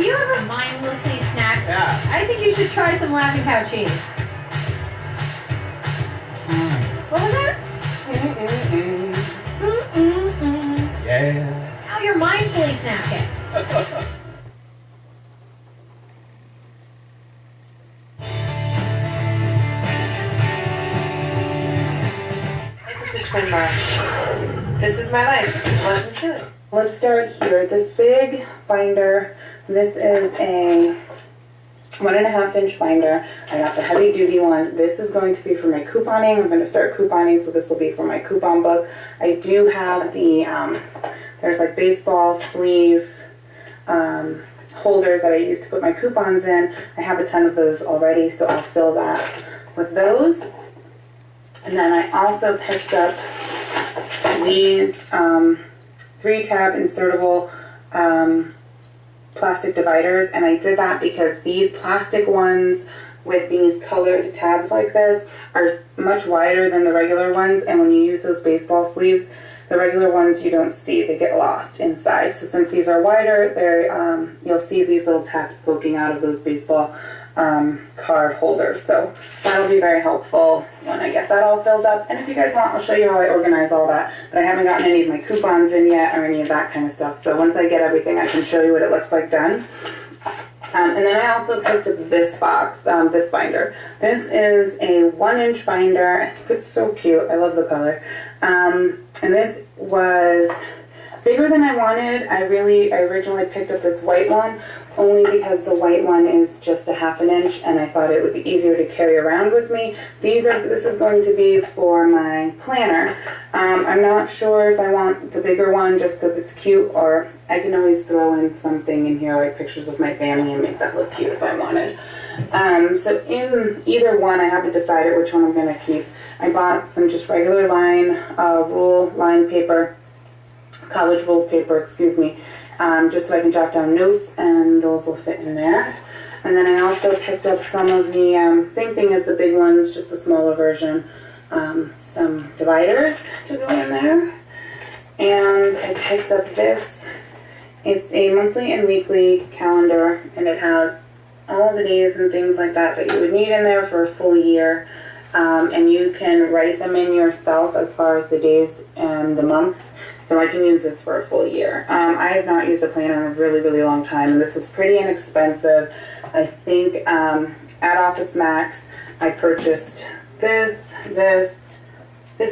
you ever mindlessly snack? Yeah. I think you should try some Laughing Cow cheese. What was that? Yeah. Now you're mindfully snacking. This is Twin Bar. This is my life. Welcome to it. Let's start here. This big binder. This is a 1.5 inch binder. I got the heavy duty one. This is going to be for my couponing. I'm going to start couponing, so this will be for my coupon book. I do have the, there's like baseball sleeve holders that I use to put my coupons in. I have a ton of those already, so I'll fill that with those. And then I also picked up these 3-tab insertable plastic dividers, and I did that because these plastic ones with these colored tabs like this are much wider than the regular ones, and when you use those baseball sleeves, the regular ones you don't see, they get lost inside. So since these are wider, they're you'll see these little tabs poking out of those baseball card holders. So that'll be very helpful when I get that all filled up. And if you guys want, I'll show you how I organize all that. But I haven't gotten any of my coupons in yet or any of that kind of stuff. So once I get everything, I can show you what it looks like done. And then I also picked up this box, this binder. This is a 1-inch binder. I think it's so cute. I love the color. And this was bigger than I wanted. I originally picked up this white one only because the white one is just a 1/2 inch, and I thought it would be easier to carry around with me. This is going to be for my planner. I'm not sure if I want the bigger one just because it's cute, or I can always throw in something in here like pictures of my family and make that look cute if I wanted. So in either one, I haven't decided which one I'm going to keep. I bought some just regular line paper, college ruled paper, excuse me, just so I can jot down notes, and those will fit in there. And then I also picked up some of the, same thing as the big ones, just a smaller version, some dividers to go in there. And I picked up this. It's a monthly and weekly calendar, and it has all the days and things like that you would need in there for a full year. And you can write them in yourself as far as the days and the months. So I can use this for a full year. I have not used a planner in a really, really long time. This was pretty inexpensive. I think at Office Max, I purchased this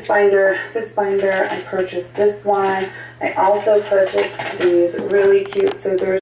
binder. I purchased this one. I also purchased these really cute scissors.